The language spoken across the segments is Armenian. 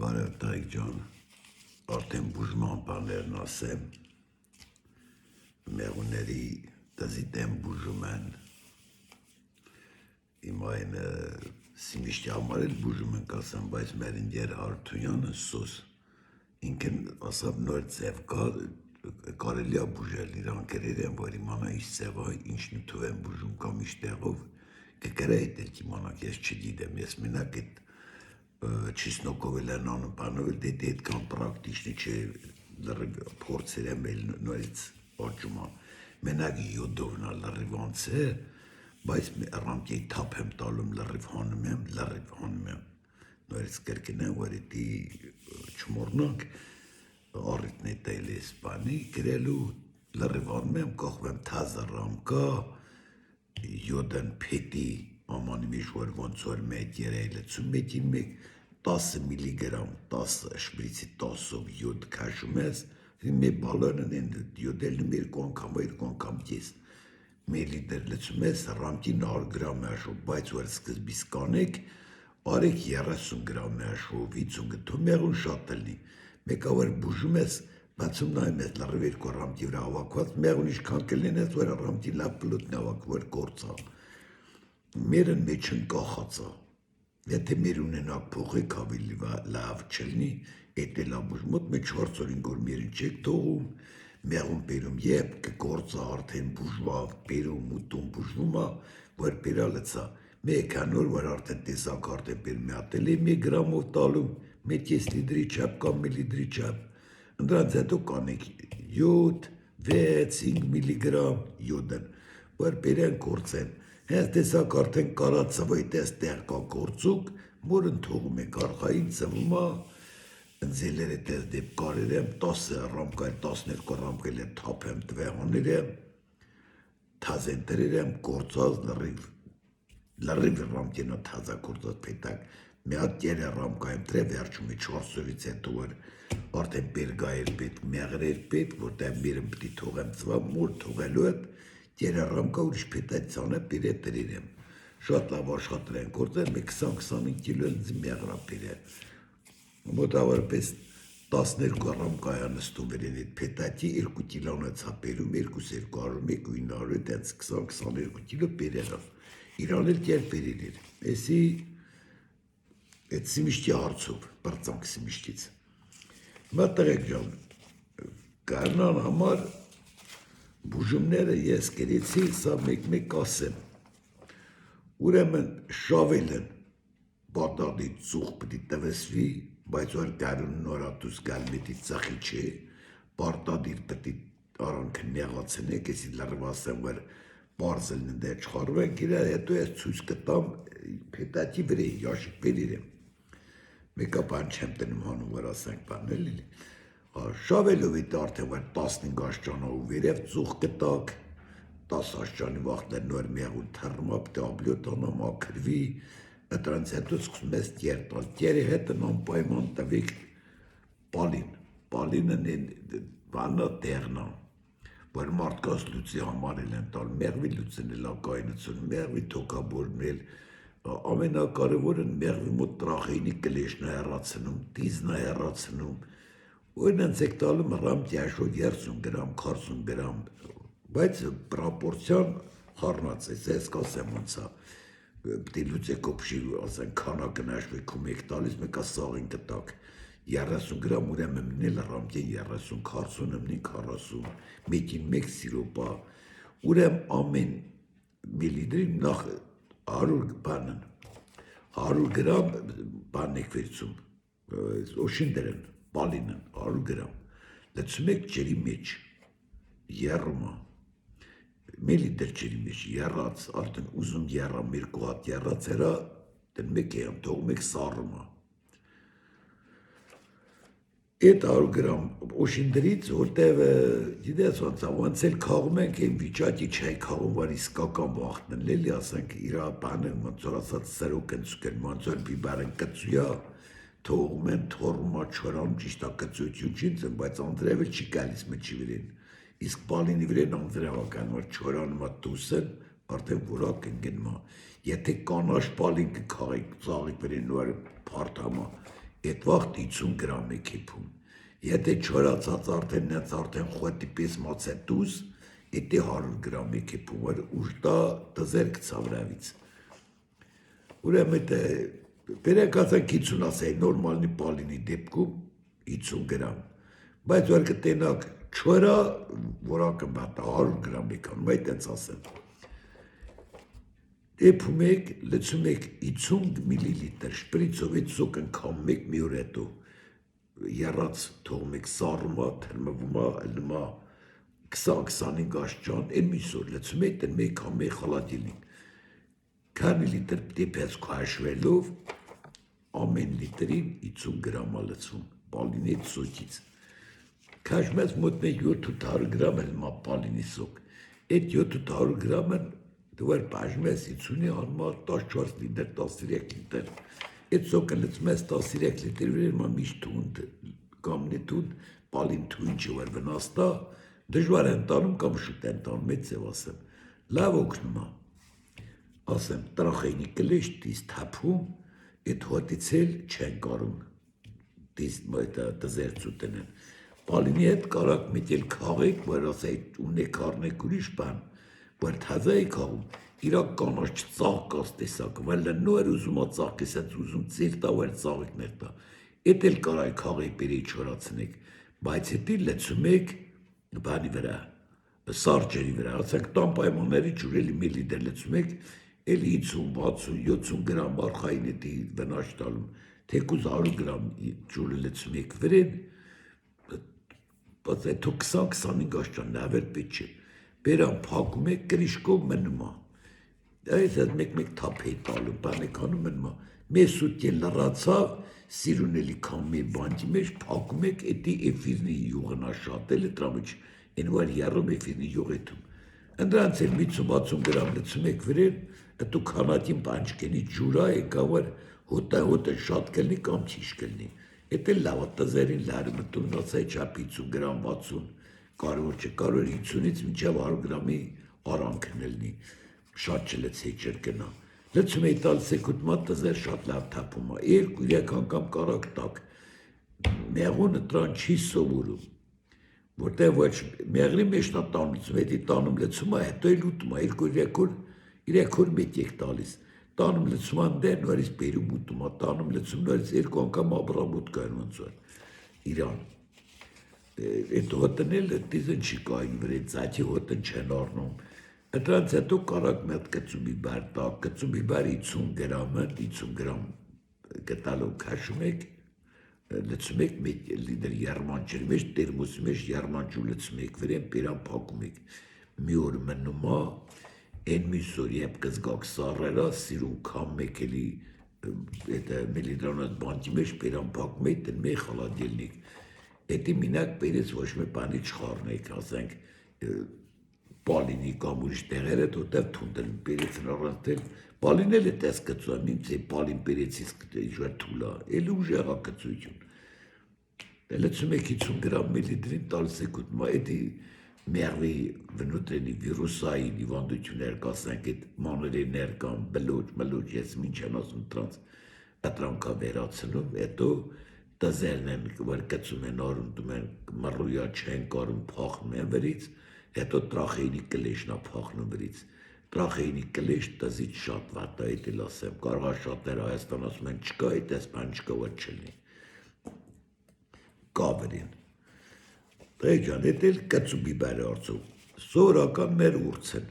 Բարև Տայք ջան, արդեն բուժման բաներն ասեմ, մեղուների տզի դեմ բուժում են, իմ այն սիմիշտի համար էլ բուժում ենք ասեմ, բայց մեր ինձեր Արթունյանը սոս, ինքն ասավ նոր ձև կա, կարելի է բուժել իրանք երեմ, որ իմանա ինչ ձև է, ինչ նյութով են բուժում կամ ինչ տեղով, կկրեիտ էլ իմանաք, ես չգիտեմ, ես մենակ այդ Չիսնոկով էլ են անում բանով էլ դետ այդքան պրակտիչնի չէ փորձեր եմ էլ նորից աճում է, մենակ յոդովն է լրիվ անց է, բայց ռամկեի թափ եմ տալում լրիվ հանում եմ, նորից կրկին եմ, որ էդի չմորնանք, առիթն է տայլ ես բանի, գրելու լրիվ անում եմ, կողմ եմ թազը ռամկա, յոդն փետի, Ամանի միշ որ ոնց որ մեկ երայլեցում մեկին մեկ 10 միլիգրամ 10 շպրիցի 10-ով յոդ քաշում ես, մի բալոնն են յոդելն երկու անգամ կես, մի լիտր լցում ես, ռամկին 100 գրամ է աշով, բայց որ սկզբից կանեք, արեք 30 գրամ է աշով, 50 գտում մեղուն շատ լնի, մեկա որ բուժում ես, բացում նայում ես լրիվ երկու ռամկի վրա հավաքված, մեղուն իշքան կլին ես, որ ռամկի լավ պլուտն հավաք, որ կործա, մերն մեջն կախացա, եթե մեր ունենակ փոխեք ավելի լավ չլնի, էդ էլ աբուժ մոտ մի 4 օրին գոր մերն չեք թողում, մեղուն բերում եբ կգործա արդեն բուժվավ, բերում ուտում բուժվում է, որ բերալցա, մեկան օր որ արդեն տեսակ արդեն բեր մի հատ էլ է 1 գրամով տալում, 1 լիտրի չափ կամ 1 լիտրի չափ, ընդրանց հետո կանեք 7, 6, 5 միլիգրամ յոդն, որ բերեն գործեն, հենց տեսակ արդեն կարացավ այդ ես տեղ կա գործուկ, մորն թողում եք արխային ծվում է, ընձելեր էտ ես դեպ կարեր եմ, 10 ռամկայլ, 12 ռամկայլ է թապ եմ տվեղաներ եմ, թազեն տրեր եմ, գործած լրիվ ռամկենա թազա գործած պետակ, մի հատ երե ռամկա եմ տրե վերջում է 4 օրից հետո որ արդեն բերգա էր պետք, մեղր էր պետք, որտեղ միրն պտի թողեմ ծվա, մոր թողելու հետ, Երա ռամկա ուրիշ պետացան է պիրե տրիր եմ, շատ լավ աշխատր են գործել, մի 20-25 կիլո են ձի մեղրա պիրե, մոտավորպես 12 ռամկա է նստում վերին էդ պետաքի 2 կիլոն է ծապերում, 200, 900, դենց 20-22 կիլո պիրերով, իրան էլ կեր պիրիր էր, էսի էդ սիմիշտի հարցով, բրծանք սիմիշտից, մա տղեք ժան, կարնան համար բուժումները ես կերեցի, սա մեկ ասեմ, ուրեմն շավել են, բատադի ծուղ պտի տվեսվի, բայց որ դարուն նորատուս գալմետի ծախի չէ, բարտադիր պտի արանքը նեղացեն եք, եսի լրվ ասեմ, որ բարզելն են դե չխարվենք, իրա հետո ես ծույս կտամ, պետաքի վրեի, յաշիկ վերիր եմ, մեկա բան չեմ տնում հանում, որ ասենք բան էլի, շավելով էտ արդեն որ 15 աշճանով վերև ծուղ կտակ, 10 աշճանի վաղտներ նոր մեղուն թռմապ, տաբլյոտանա մաքրվի, դրանց հետո սկսում ես տեր տալ, տերի հետը նամպայման տվիք պալինն են բանա տեղնա, որ մարդկաս լուծի համար էլ են տալ, մեղվի լուծեն էլ ակայնություն, մեղվի թոքաբորն էլ, ամենակարևորն մեղվի մոտ տրախեինի կլեշնա հեռացնում, դիզնա հեռացնում, Օրինանց եք տալում ռամկի աշով 30 գրամ, 40 գրամ, բայց պրապորցիան խառնած է, ես կասեմ ոնցա, պտի լուծ է կոպշի, ասեն քանակն աշվեքում եք տալիս, մեկա սաղին կտակ, 30 գրամ ուրեմն մնել ռամկեն 30, 40 մնին 40, մեկին մեկ սիրոպա, ուրեմ ամեն միլիդրի նախ 100 բանն, 100 գրամ բան եք վերցում, օշին դրեն, պալինն, 100 գրամ, լցում եք ջերի մեջ, եռումա, մի լիտր ջերի մեջ, եռած, արդեն ուզում եռամ, երկու հատ եռած երա, դեն մեկ եմ, թողում եք սարումա, Այդ 100 գրամ օշինդրից, որտև գիտես ոնց էլ քաղում ենք, այն վիճակի չէ քաղում, որ իսկական վախտն լելի, ասենք իրա բանը, ոնց որ ասած սրոք են ծուկեն, ոնց որ բիբարեն կծույա, թողում են թորմա չորան ճիշտ է կծույություն չինց են, բայց անձրևը չի գալիս մջի վրեն, իսկ պալինի վրեն անձրևական, որ չորանում է տուսեն, արդեն որակ են գնմա, եթե կանաշ պալին կքաղեք ծաղիկ վրեն, որ պարդամա, Այդ վաղտ 50 գրամ է կեփում։ Եթե չորացած արդեն խոտի պես մացետուս, եթե 100 գրամ է կեփում, որ ուժտա դզեր կցավրավից։ Ուրեմն բերեկացան 50 ասայի նորմալնի պալինի դեպքում 50 գրամ։ Բայց որ կտենակ չորա, որակը մատա 100 գրամ է կան, այդ էնց ասեմ։ Դեպում եք, լցում եք 50 միլիլիտր շպրիցով այդ սոկն կամ մեկ մի օր հետո երաց թողում եք սառումա, թրմվումա, լմա 20-25 աշճան, են միսոր լցում եք, դեն մեկ կամ մեկ խալատիլին։ Քանի լիտր դեպես քաշվելով ամեն լիտրին 50 գրամա լցում, պալինի այդ սոկից։ Քաշմես մոտ մեկ 700 գրամ էլ մա պալինի սոկ։ Այդ 700 գրամը դուր բաժմես 50-ի անմա 14 լիտր, 13 լիտր։ Այդ սոկը լցմես 13 լիտր վրեր մա միշտ թունդ, կամնի թունդ, պալին թույն չի որ վնաստա, դժվար են տանում կամ շուտ են տանում, այդ ձև ասեմ։ Լավ օգնում է։ Ասեմ, տրախեյնի կլեշ դիս թափում, այդ հոտից էլ չեն կարում դիս դզերցու տնեն։ Պալինի հետ կարակ մետել քաղեք, որ ասայ ունեք առնեք ուրիշ բան, որ թազա է քաղում, իրակ կանաչ ծաղկաց տեսակը, վայլ նոր ուզում ծաղկ ես այդ ուզում ծիր տա, որ ծաղիկներ տա, էդ էլ կարայ քաղեի պերի չորացնեք, բայց հետի լեցում եք բանի վրա, սարջերի վրա, ասենք տան պայմանների ջուրելի մի լիտր լեցում եք, էլ 50, 60, 70 գրամ արխային հետի վնաշ տալում, թեկուզ 100 գրամ ջուրը լեցում եք վրեն, բայց այդ 20-25 աշճան նավեր պետ չէ, բերան փակում եք կրիշկով մնում է, այս այդ մեկ թափ է տալու, բան եք անում մնում է, մեզ սուտ է լռացավ, սիրունելի կամ մի բանջի մեջ փակում եք, էդի էֆիրնի յուղն աշատել է տրամիչ, են որ երում էֆիրնի յուղ էթում, ընդրանց էլ 50-60 գրամ լցում եք վրեն, դու քանատին բանջկենի ջուրա եկա, որ հոտը շատ կլնի կամ չիշ կլնի, էդ էլ լավ է, տզերին լարումը տուննացայ չապ 50 գրամ 60, կարևոր չէ, կարևոր 50-ից մինչև 100 գրամի արանքն էլնի, շատ չլցեի չրկնա, լցում էի տալ սեկուտմա տզեր շատ լավ թափում է, 2-3 անգամ կարակ տակ, մեղունը տրան չի սովորում, որտեղ ոչ մեղրի մեջնա տանուցում, հետի տանում լցում է, հետո էլ ուտում է, 2-3 օր մեկ եք տալիս, տանում լցում են դեր, նորից բերում ուտում է, տանում լցում, նորից 2 անգամ աբրամուտ կայնում ոնց որ, իրան, այդ հոտն էլ դիզն չի կային վրեն, ծայթի հոտն չեն առնում, դրանց հետո կարակ մի հատ կծու բիբար տա, կծու բիբար 50 գրամը, 50 գրամ գտալով քաշում եք, լցում եք մեկ լիտր երմանջերի մեջ, տերմոսի մեջ երմանջու լցում եք վրեն, բերան փակում եք, մի օր մնում է, են մյուս օր երբ կզգաք սառերա, սիրուն կամ մեկ էլի միլիդրանոց բանջի մեջ բերան փակում եք, դեն մեկ խալադելնիկ, էդի մինակ բերեց ոչ մի բանի չխառնեք, ասենք, պալինի կամ ուրիշ տեղեր հետ հոտև թունդել, բերեցն առանցել, պալին էլ է տես կծու եմ, ինձ է պալին բերեցիս իժվեր թուլա, էլ ուժ եղա կծույություն, լցում եք 50 գրամ միլիդրին տալիս եք ուտմա, էդի մեղվի վնուտրենի վիրուսային իվանդություններ կասենք, այդ մաներիներ կամ բլոջ, ես մինչ են ասում տրանց, ատրանքա վերացնում, հետո տզերն են, որ կծում են արունդում են, մռույա չեն կարում, փախնում են վրից, հետո տրախեյնի կլեշնա փախնում վրից, տրախեյնի կլեշ տզից շատ վատ է, էդ էլ ասեմ, կարողա շատներ Հայաստան ասում են չկա, էդ ես բան չկա, որ չլնի, կա վրին, տեղ ջան, էդ էլ կծու բիբար է արծում, սորական մեր ուրցն,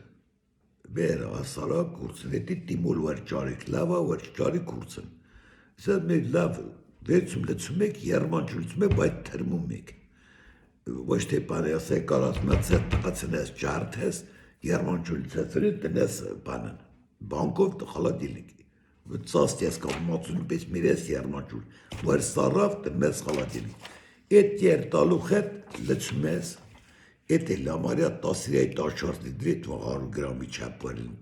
մեր ասարակ ուրցն, էդի տիմոլ որ ճարիք, լավա որ ճարիք ուրցն, սա մեր լավ վերցում լցում եք, երմանջու լցում եք, բայց թրմում եք, ոչ թե բանի ասեք կարած մացեր տղացնես, ջարդես, երմանջու լցեցրին տնես բանն, բանկով խալադիլնիկ, ծաստ ես կամ մացունի պես միրես երմանջու, որ սարավ տնես խալադիլնիկ, էդ եր տալուխ հետ լցում ես, էդ էլ ամարյա 10-14 լիտրի 100 գրամի չապ որին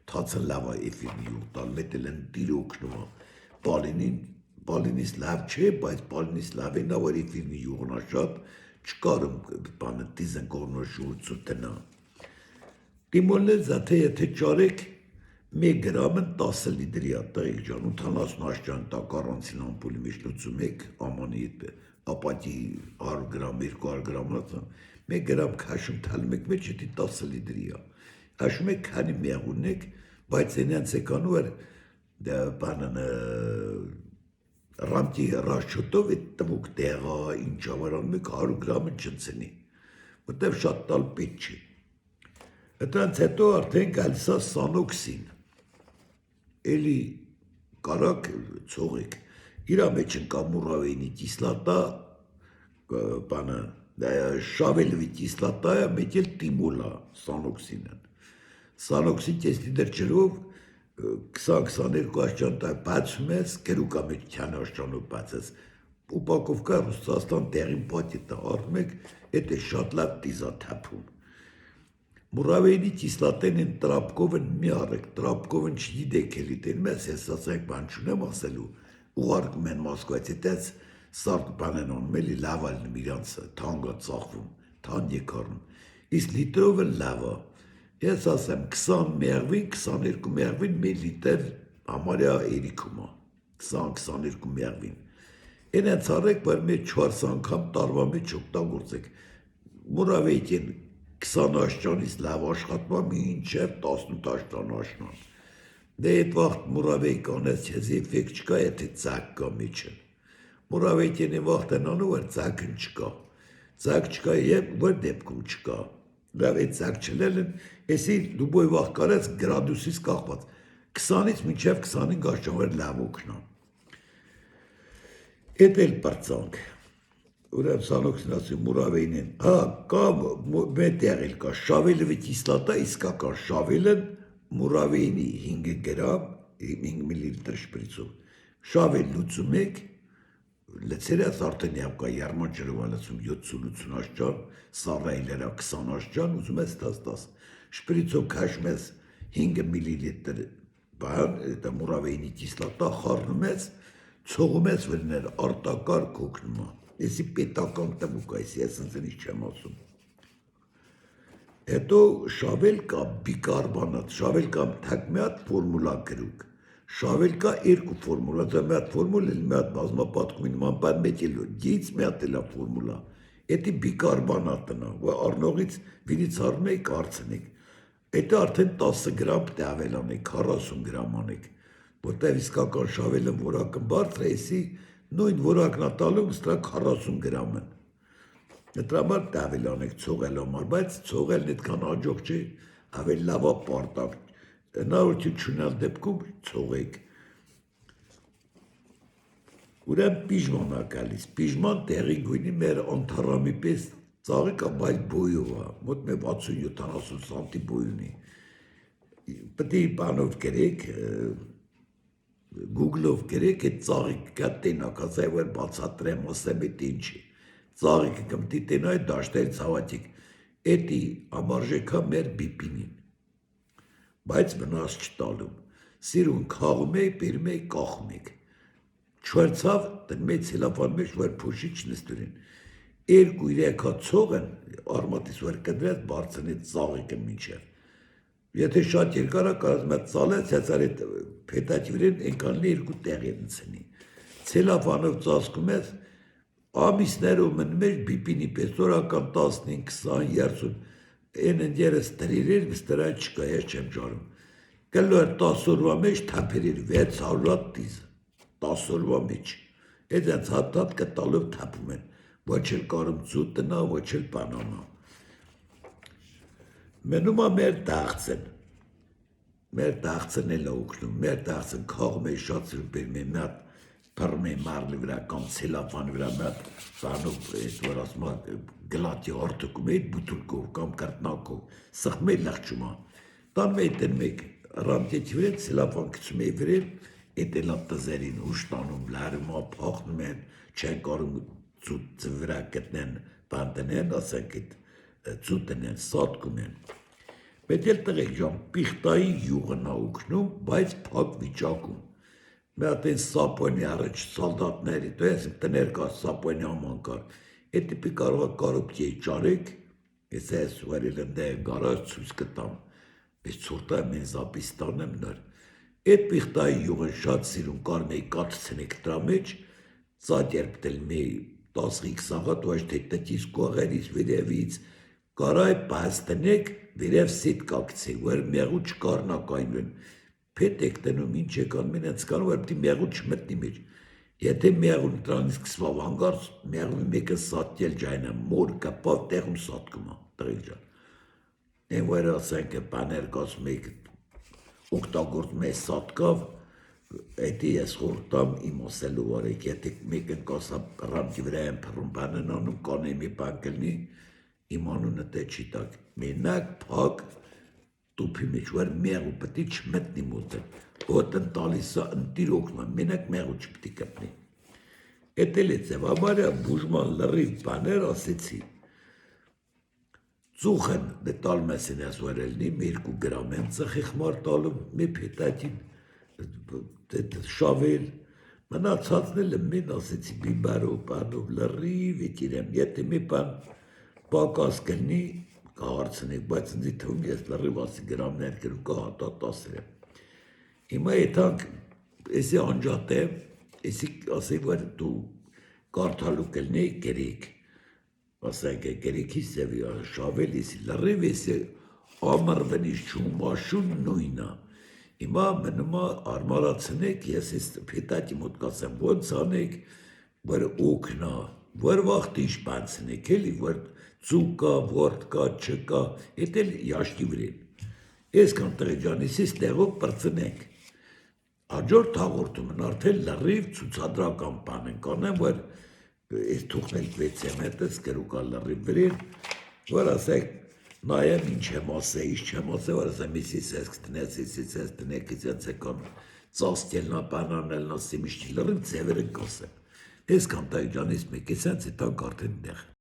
թացն լավ է էֆիրնի յուղ տալն, էդ էլ են դիր օգնում է, պալինիս լավ չէ, բայց պալինիս լավ է նա, որ էֆիրնի յուղն է շատ, չկարում բանը դիզն կորնոշ ուրցու տնա։ Տիմոլն էլ զա թե եթե ճարեք, 1 գրամը 10 լիտրի է, տղեկ ջան, 80 աշճան տակ առանցին ամպուլի մեջ լուծում եք, ամանի հետ ապատի 100 գրամ, 200 գրամ, 1 գրամ քաշում թալում եք մեջ, հետի 10 լիտրի է։ Հաշում եք քանի մեղ ունեք, բայց այնց եկանու էր բանն ռամտի ռաշոտով այդ տվուկ տեղա, ինչ ավարանում եք 100 գրամը չնցնի, որտև շատ տալ պետք չի։ Դրանց հետո արդեն գալիս է սանոքսին, էլի կարակ ցողեք, իրա մեջ ընկա մուրավեինի կիսլատա, բանը, շավելվի կիսլատա է, մեկ էլ տիմոլ է սանոքսինն։ Սանոքսին կես լիտր ջրով 20-22 աշճան տա բացում ես, կերուկա մեջ չան աշճանով բացես, ուպակովկա Ռուսաստան տեղին պատիտը առնում եք, էդ է շատ լավ տիզա թափում։ Մուրավեինի կիսլատեն են տրապկովն մի արեք, տրապկովն չգիտեք էլի տեն մեզ, ես ասենք բան չունեմ ասելու, ուղարկում են Մոսկվայից, հետեց սարդ բան են անում, էլի լավալն իրանց թանգա ծախվում, թան եկարնում, իսկ լիտրովը լավա, ես ասեմ 20 մեղվին, 22 մեղվին 1 լիտր համարյա երիքում է, 20-22 մեղվին, են հենց արեք, որ մեր 4 անգամ տարվա մեջ օգտագործեք, մուրավեին 20 աշճանից լավ աշխատման մինչև 18 աշճան աշնան։ Դե այդ վաղտ մուրավեի կանես չեզ էֆեկտ չկա, եթե ծակ կա մեջը։ Մուրավեյքենի վաղտ են անում, որ ծակն չկա։ Ծակ չկա և որ դեպքում չկա։ Լավ այդ ծակ չլել են, եսի դուբոյ վաղ կարեց գրադուսից կախված։ 20-ից մինչև 25 աշճան վեր լավ օգնան։ Էդ էլ պրծանք։ Ուրեմ սանոքսին ասում մուրավեին են, կամ մետեղ էլ կա, շավելվի կիսլատա, իսկական շավելն մուրավեինի 5 գրամ, 5 միլիլիտր շպրիցով, շավել լուծում եք, լցերած արդեն և կա երման ջրով ալացում 70-80 աշճան, սարայիլերա 20 աշճան, ուզում ես 10-10, շպրիցով քաշում ես 5 միլիլիտր բան, դա մուրավեինի կիսլատա, խառնում ես, ցողում ես վրներ, արտակարգ օգնում է։ Եսի պետական տվուկ այս, ես ընձնից չեմ ասում։ Հետո շավել կա բիկարբանատ, շավել կա թակ մի հատ ֆորմուլա գրուկ, շավել կա 2 ֆորմուլա, դա մի հատ ֆորմուլ էլ մի հատ բազմապատկումի նման բան մեկ էլ գից մի հատ էլ է ֆորմուլա, էդի բիկարբանատն է, որ առնողից վիրից առնում եք, արցնեք, էդը արդեն 10 գրամ տավել անեք, 40 գրամ անեք, որտև իսկական շավելն որակն բարձր է, եսի նույն որակն ատալում ստրա 40 գրամ են։ Դրա համար տավել անեք ցողել համար, բայց ցողելն այդքան աջող չի, ավելի լավա պարտակ։ Հնարավորություն չունենալ դեպքում ցողեք։ Ուրեմն պիժման է գալիս, պիժման տեղի գույնի մեր անթառամի պես ծաղիկը բայց բոյով է, մոտ մի 60-70 սանտի բոյ ունի։ Պետք է բանով գրեք, Google-ով գրեք, այդ ծաղիկը կա տենակ, ասայ, որ բացատրեմ, ասեմ, էդ ինչի։ Ծաղիկը կմտի տենայ դաշտերից հավատիկ, էդի ամարժեքա մեր բիպինին, բայց վնաս չտալում, սիրուն քաղում էի, պերում էի, կախում եք, չվերցավ, մեծ հելապան մեջ, որ փոշի չնստուրին, 2-3 հատ ցող են, արմատիս որ կդրած, բարձնեց ծաղիկը մինչև, եթե շատ երկար է, կարած մետ ծալեց, հեցար այդ փետաքի վրեն ենկանլի 2 տեղ են նցնի, ցելապանով ծասկում ես, ամիսներով մնում էր բիպինի պես, օրական 15, 20, 30, են ընձերս տրիրեր, վստրա չկա, ես չեմ ճարում, կլո էր 10 օրվա մեջ թապերիր 600 հատ տիզ, 10 օրվա մեջ, այդ հենց հատ կտալով թապում են, ոչ էլ կարում ծուտ տնա, ոչ էլ բանանա, մնում է մեր դաղցն էլ է ուկնում, մեր դաղցն կաղում է շատ սրում բերում է մի հատ պրմ է մարլի վրա կամ ցելապանի վրա մի հատ բանով, որ ասում է գլատի արդուկում է, բուտուլկով կամ կրտնակով, սխմ է լղջում է, տանում է էտեն մեկ ռամտեքի վրեն, ցելապան կցում է վրեն, էտ էլ ատտզերին ուշ տանում, լարում է, պախնում են, չեն կարում ծուտ վրա կտնեն, բան տնեն, ասենք էտ ծուտն են, սատկում են, պետ էլ տղեկ ժան, պիղտայի յուղն է ուկնում, բայց պակ վիճակում, մի հատ են սապոնի առաջ սալդատների, դու ես տներ կա սապոնի աման կար, այդ տիպի կարող կարոպկի է ճարեք, ես ես վարել եմ դե գարաժ ցույց կտամ, Բայց ցուրտա մեն զապիստան եմ նոր։ Այդ պիղտայի յուղը շատ սիրուն կարմեի կաթցնեք դրա մեջ, ծատ երբտել մի 10-իկ սաղատ ու այս թե տտիս կողերից վերևից, կարայ պահստնեք վերև սիտ կակցի, որ մեղու չկարնակայնվեն, փետ եք տնում ինչ եկան մեն ենք կանում, որ պտի մեղու չմտնի մեջ, եթե մեղուն դրանից կսվավ հանգարց, մեղու մեկը սատյել ջայնը, մոր կպավ տեղում սատկում է, տղիլ ջան, են որ ասենք բաներ կաս մեկ օգտագործ մեզ սատկավ, էդի ես խորտամ իմ ասելու վարեք, եթե մեկն կասա ռամքի վրա եմ պրում բանն անում, կանե մի բան կլնի, իմ անունը տե չի տակ, մենակ պակ տուպի մեջ, որ մեղու պտի չմտնի մոտը, ոտն տալիսա ընտիր օգնա, մենակ մեղու չպտի կպնի, էդ էլ է ձևաբարյա բուժման լրիվ բաներ ասեցի, ծուխն դտալ մեսին ես վարելնի, մի 2 գրամ եմ ծխի խմար տալում, մի պետատին, շավել, մնացածն էլ մեն ասեցի բիբարով, բանով, լրիվ ետիրեմ, եթե մի բան պակաս կլնի, կհարցնեք, բայց ինձի թվում ես լրիվ ասի գրամներ կրու կհատա 10 եմ, հիմա եթանք, եսի անջատ եմ, եսի ասի, որ դու կարդալու կլնեի կերիք, ասենք կերիքի սևի շավել եսի լրիվ եսի ամրվենից չումաշուն նույնա, հիմա մնումա արմարացնեք, ես ես պետատի մոտ կասեմ, ոնց անեք, որ օգնա, որ վաղտ ինչ բանցնեք, էլի, որ ծուկա, որդկա, չկա, էդ էլ յաշկի վրին, ես կան տղի ջան, եսիս տեղով պրծնենք, աջորդ հաղորդումն արդեն լրիվ ցուցադրական բան են կանեմ, որ ես թուխնել 6 հետս կրուկա լրիվ վրին, որ ասեք, նայեմ ինչ եմ ասե, ինչ չեմ ասե, որ ասեմ, իսիս ես կտնես, իսիս ես տնեք, իսես եկան, ծաստելնա, բանանելնա, սիմիշտի լրիվ ձևերը կասեմ, ես կան տայի ջանիս մեկ, ես հենց էտանք արդեն դեղ։